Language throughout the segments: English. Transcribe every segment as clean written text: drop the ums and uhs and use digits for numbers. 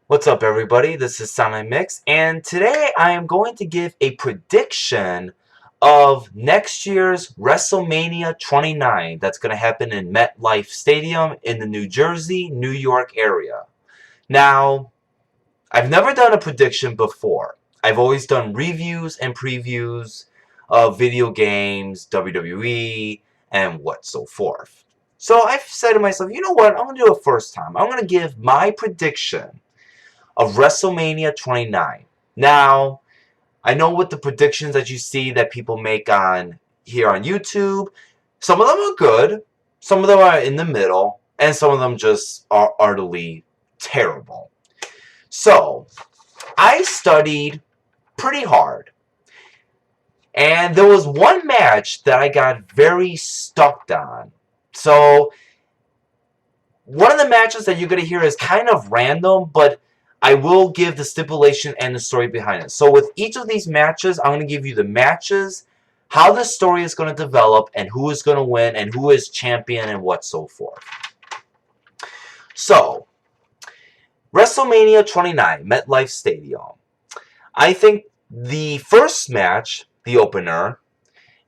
What's up, everybody? This is Simon Mix, and today I am going to give a prediction of next year's WrestleMania 29 that's going to happen in MetLife Stadium in the New Jersey, New York area. Now, I've never done a prediction before. I've always done reviews and previews of video games, WWE, and what so forth. So I've said to myself, you know what? I'm going to do it first time. I'm going to give my prediction of WrestleMania 29. Now, I know with the predictions that you see that people make on here on YouTube, some of them are good, some of them are in the middle, and some of them just are utterly terrible. So, I studied pretty hard, and there was one match that I got very stuck on. So, one of the matches that you're going to hear is kind of random, but I will give the stipulation and the story behind it. So with each of these matches, I'm going to give you the matches, how the story is going to develop, and who is going to win, and who is champion, and what so forth. So, WrestleMania 29, MetLife Stadium. I think the first match, the opener,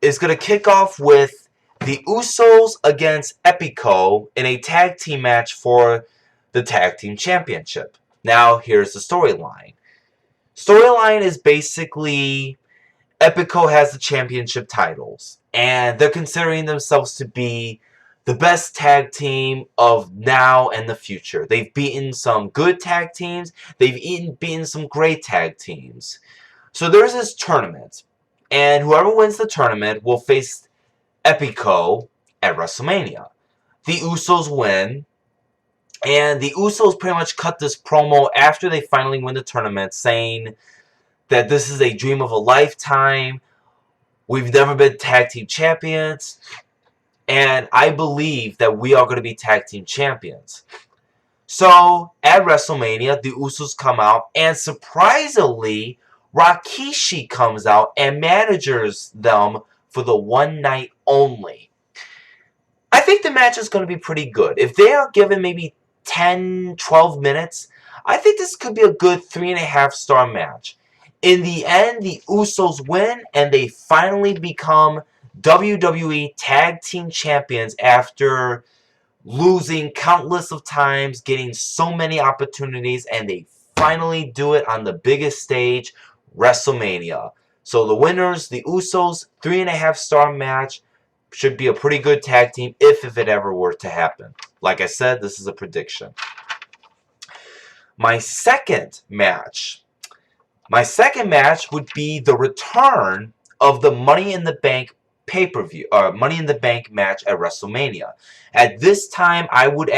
is going to kick off with the Usos against Epico in a tag team match for the tag team championship. Now, here's the storyline. Storyline is basically Epico has the championship titles, and they're considering themselves to be the best tag team of now and the future. They've beaten some good tag teams. They've beaten some great tag teams. So there's this tournament, and whoever wins the tournament will face Epico at WrestleMania. The Usos win. And the Usos pretty much cut this promo after they finally win the tournament, saying that this is a dream of a lifetime. We've never been tag team champions. And I believe that we are going to be tag team champions. So, at WrestleMania, the Usos come out, and surprisingly, Rikishi comes out and manages them for the one night only. I think the match is going to be pretty good. If they are given maybe 10, 12 minutes, I think this could be a good 3.5-star match. In the end, the Usos win, and they finally become WWE Tag Team Champions after losing countless of times, getting so many opportunities, and they finally do it on the biggest stage, WrestleMania. So the winners, the Usos, 3.5-star match. Should be a pretty good tag team if it ever were to happen. Like I said, this is a prediction. My second match would be the return of the Money in the Bank pay-per-view, Money in the Bank match at WrestleMania. At this time, I would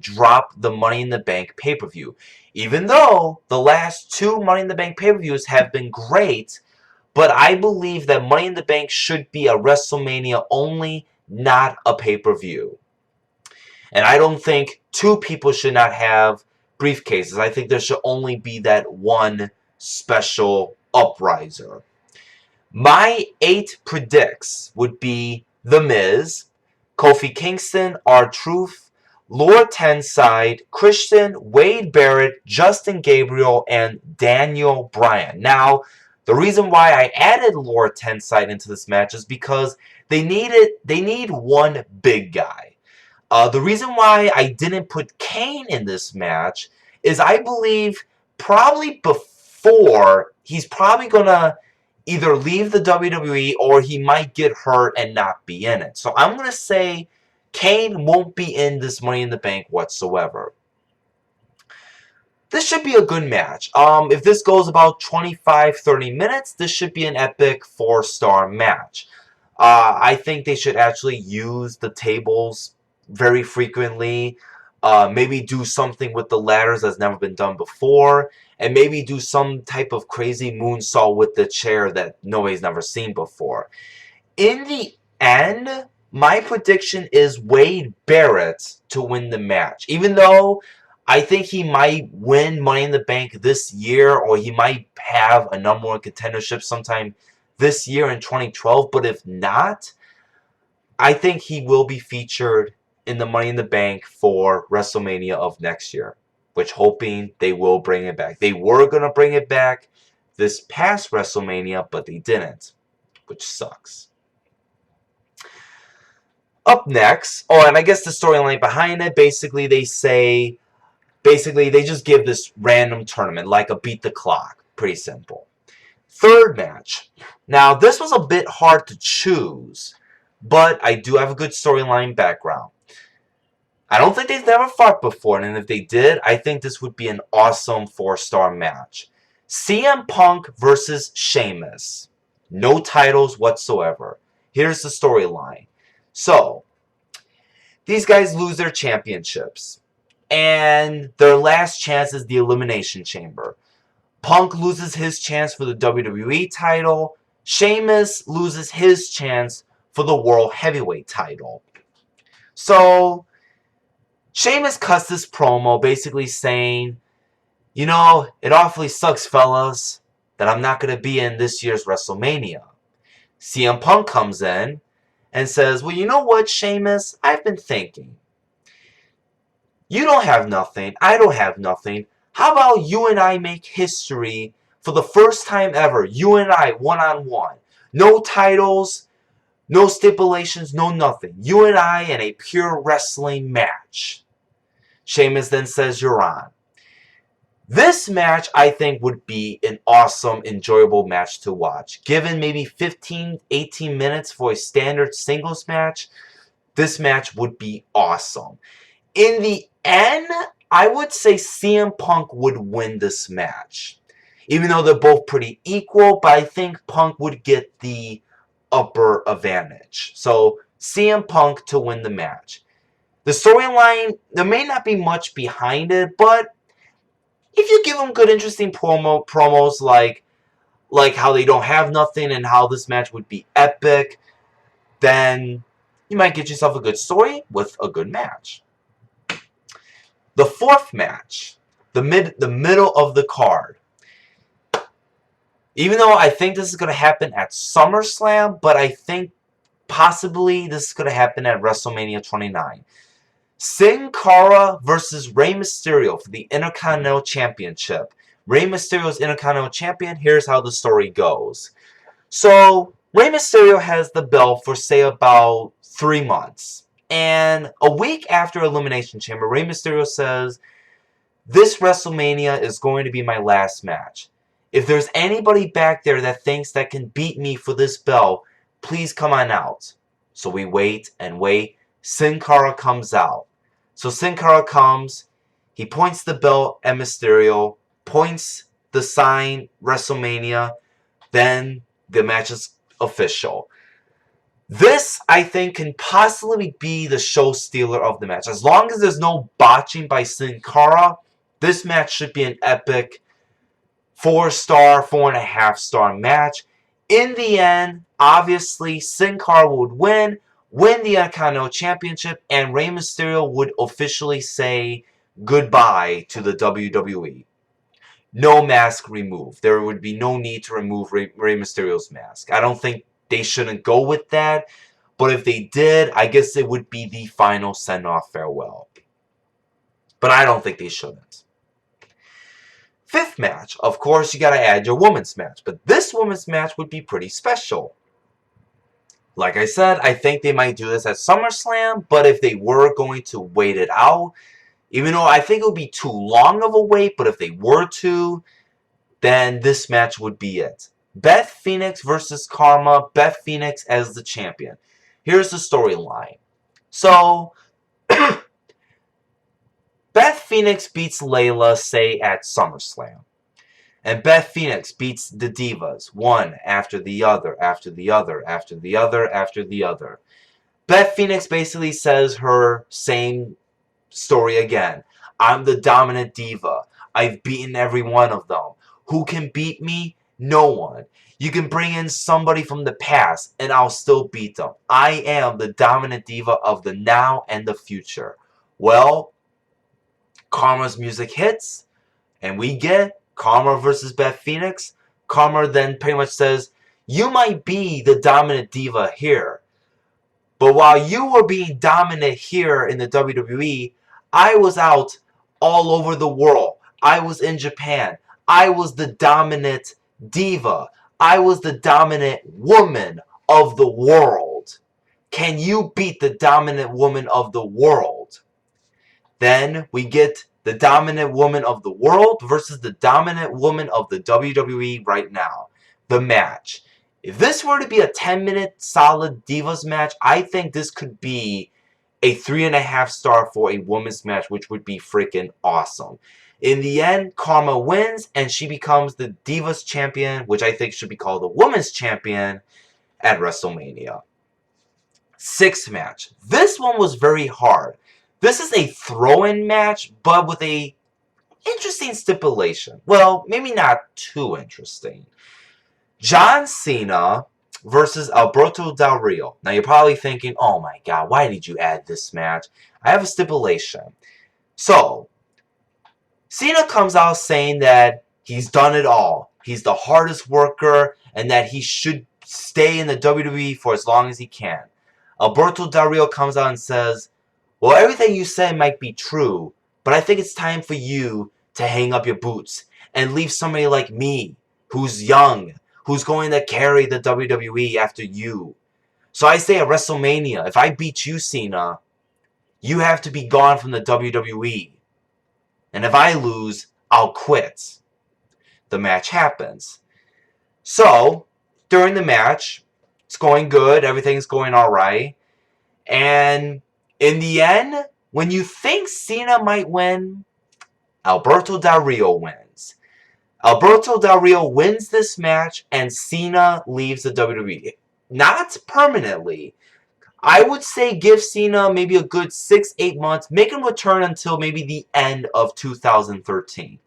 drop the Money in the Bank pay-per-view. Even though the last two Money in the Bank pay-per-views have been great, but I believe that Money in the Bank should be a WrestleMania only, not a pay-per-view. And I don't think two people should not have briefcases. I think there should only be that one special upriser. My 8 predicts would be The Miz, Kofi Kingston, R-Truth, Lord Tenside, Christian, Wade Barrett, Justin Gabriel, and Daniel Bryan. Now, the reason why I added Lord Tenside into this match is because they need one big guy. The reason why I didn't put Kane in this match is I believe probably before he's probably gonna either leave the WWE or he might get hurt and not be in it. So I'm gonna say Kane won't be in this Money in the Bank whatsoever. This should be a good match. If this goes about 25-30 minutes, this should be an epic 4-star match. I think they should actually use the tables very frequently. Maybe do something with the ladders that's never been done before. And maybe do some type of crazy moonsault with the chair that nobody's never seen before. In the end, my prediction is Wade Barrett to win the match. Even though I think he might win Money in the Bank this year, or he might have a number one contendership sometime this year in 2012. But if not, I think he will be featured in the Money in the Bank for WrestleMania of next year. which hoping they will bring it back. They were going to bring it back this past WrestleMania, but they didn't, which sucks. Up next, oh, and I guess the storyline behind it, basically they just give this random tournament, like a beat the clock. Pretty simple. Third match. Now, this was a bit hard to choose, but I do have a good storyline background. I don't think they've never fought before, and if they did, I think this would be an awesome 4-star match. CM Punk versus Sheamus. No titles whatsoever. Here's the storyline. So, these guys lose their championships, and their last chance is the Elimination Chamber. Punk loses his chance for the WWE title. Sheamus loses his chance for the World Heavyweight title. So, Sheamus cuts this promo basically saying, you know, it awfully sucks, fellas, that I'm not going to be in this year's WrestleMania. CM Punk comes in and says, well, you know what, Sheamus? I've been thinking. You don't have nothing. I don't have nothing. How about you and I make history for the first time ever? You and I, one-on-one. No titles, no stipulations, no nothing. You and I in a pure wrestling match. Sheamus then says, you're on. This match, I think, would be an awesome, enjoyable match to watch. Given maybe 15, 18 minutes for a standard singles match, this match would be awesome. In the end, I would say CM Punk would win this match. Even though they're both pretty equal, but I think Punk would get the upper advantage. So, CM Punk to win the match. The storyline, there may not be much behind it, but if you give them good, interesting promos like how they don't have nothing and how this match would be epic, then you might get yourself a good story with a good match. The fourth match, the middle of the card. Even though I think this is going to happen at SummerSlam, but I think possibly this is going to happen at WrestleMania 29. Sin Cara versus Rey Mysterio for the Intercontinental Championship. Rey Mysterio's Intercontinental Champion. Here's how the story goes. So, Rey Mysterio has the belt for, say, about 3 months. And a week after Elimination Chamber, Rey Mysterio says, this WrestleMania is going to be my last match. If there's anybody back there that thinks that can beat me for this belt, please come on out. So we wait and wait. Sin Cara comes out. So Sin Cara comes, he points the belt at Mysterio, points the sign WrestleMania, then the match is official. This, I think, can possibly be the show stealer of the match. As long as there's no botching by Sin Cara, this match should be an epic 4-star, 4.5-star match. In the end, obviously, Sin Cara would win the Intercontinental Championship, and Rey Mysterio would officially say goodbye to the WWE. No mask removed. There would be no need to remove Rey Mysterio's mask. I don't think they shouldn't go with that, but if they did, I guess it would be the final send-off farewell. But I don't think they shouldn't. Fifth match, of course, you gotta add your women's match, but this women's match would be pretty special. Like I said, I think they might do this at SummerSlam, but if they were going to wait it out, even though I think it would be too long of a wait, but if they were to, then this match would be it. Beth Phoenix versus Karma, Beth Phoenix as the champion. Here's the storyline. So, Beth Phoenix beats Layla, say, at SummerSlam. And Beth Phoenix beats the Divas, one after the other, after the other, after the other, after the other. Beth Phoenix basically says her same story again. I'm the dominant diva. I've beaten every one of them. Who can beat me? No one. You can bring in somebody from the past, and I'll still beat them. I am the dominant diva of the now and the future. Well, Karma's music hits, and we get Karma versus Beth Phoenix. Karma then pretty much says, you might be the dominant diva here, but while you were being dominant here in the WWE, I was out all over the world. I was in Japan. I was the dominant diva. I was the dominant woman of the world. Can you beat the dominant woman of the world? Then we get the dominant woman of the world versus the dominant woman of the WWE right now. The match. If this were to be a 10-minute solid Divas match, I think this could be a 3.5 star for a women's match, which would be freaking awesome. In the end, Karma wins, and she becomes the Divas champion, which I think should be called the women's champion at WrestleMania. 6th match. This one was very hard. This is a throw-in match, but with a interesting stipulation. Well, maybe not too interesting. John Cena versus Alberto Del Rio. Now, you're probably thinking, oh my god, why did you add this match? I have a stipulation. So, Cena comes out saying that he's done it all. He's the hardest worker, and that he should stay in the WWE for as long as he can. Alberto Del Rio comes out and says, well, everything you said might be true, but I think it's time for you to hang up your boots and leave somebody like me, who's young, who's going to carry the WWE after you. So I say at WrestleMania, if I beat you, Cena, you have to be gone from the WWE. And if I lose, I'll quit. The match happens. So, during the match, it's going good, everything's going alright. And in the end, when you think Cena might win, Alberto Del Rio wins. Alberto Del Rio wins this match, and Cena leaves the WWE. Not permanently. I would say give Cena maybe a good 6-8 months. Make him return until maybe the end of 2013.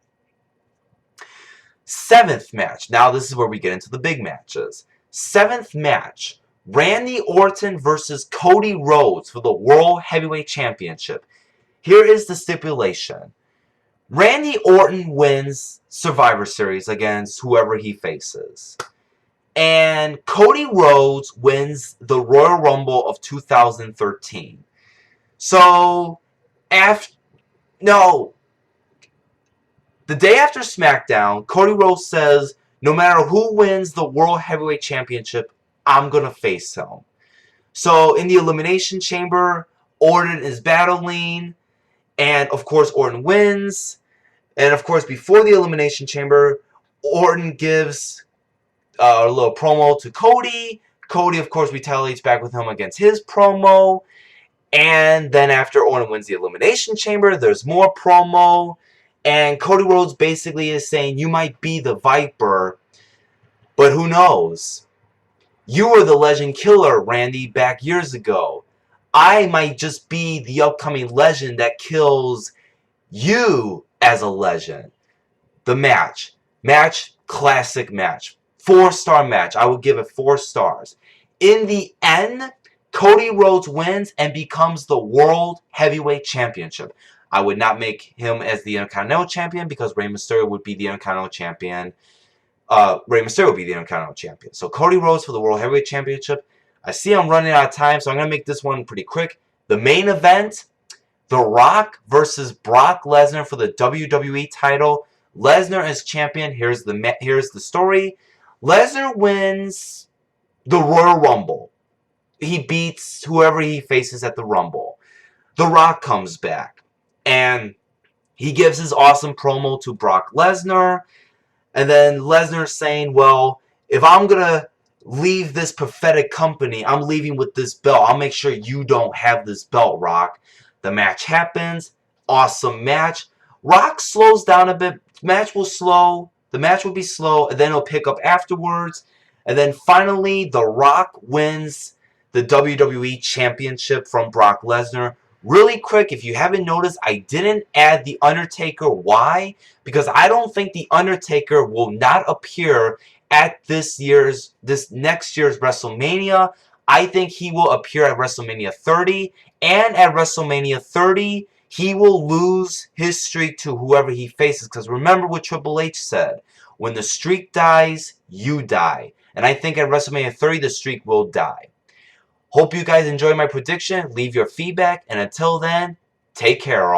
7th match. Now this is where we get into the big matches. 7th match. Randy Orton versus Cody Rhodes for the World Heavyweight Championship. Here is the stipulation. Randy Orton wins Survivor Series against whoever he faces. And Cody Rhodes wins the Royal Rumble of 2013. So, the day after SmackDown, Cody Rhodes says, no matter who wins the World Heavyweight Championship, I'm going to face him. So, in the Elimination Chamber, Orton is battling, and of course, Orton wins. And of course, before the Elimination Chamber, Orton gives a little promo to Cody. Cody, of course, retaliates back with him against his promo. And then after Orton wins the Elimination Chamber, there's more promo. And Cody Rhodes basically is saying, you might be the Viper, but who knows? You were the Legend Killer, Randy, back years ago. I might just be the upcoming legend that kills you as a legend. The match. Classic match. 4-star match. I would give it 4 stars. In the end, Cody Rhodes wins and becomes the World Heavyweight Championship. I would not make him as the Intercontinental Champion because Rey Mysterio would be the Intercontinental Champion. Rey Mysterio would be the Intercontinental Champion. So Cody Rhodes for the World Heavyweight Championship. I see I'm running out of time, so I'm going to make this one pretty quick. The main event, The Rock versus Brock Lesnar for the WWE title. Lesnar is champion. Here's the story. Lesnar wins the Royal Rumble. He beats whoever he faces at the Rumble. The Rock comes back, and he gives his awesome promo to Brock Lesnar. And then Lesnar saying, well, if I'm going to leave this pathetic company, I'm leaving with this belt. I'll make sure you don't have this belt, Rock. The match happens. Awesome match. Rock slows down a bit. The match will be slow, and then it'll pick up afterwards. And then finally, The Rock wins the WWE Championship from Brock Lesnar. Really quick, if you haven't noticed, I didn't add The Undertaker. Why? Because I don't think The Undertaker will not appear at this next year's WrestleMania. I think he will appear at WrestleMania 30. And at WrestleMania 30, he will lose his streak to whoever he faces. Because remember what Triple H said. When the streak dies, you die. And I think at WrestleMania 30, the streak will die. Hope you guys enjoy my prediction. Leave your feedback. And until then, take care all.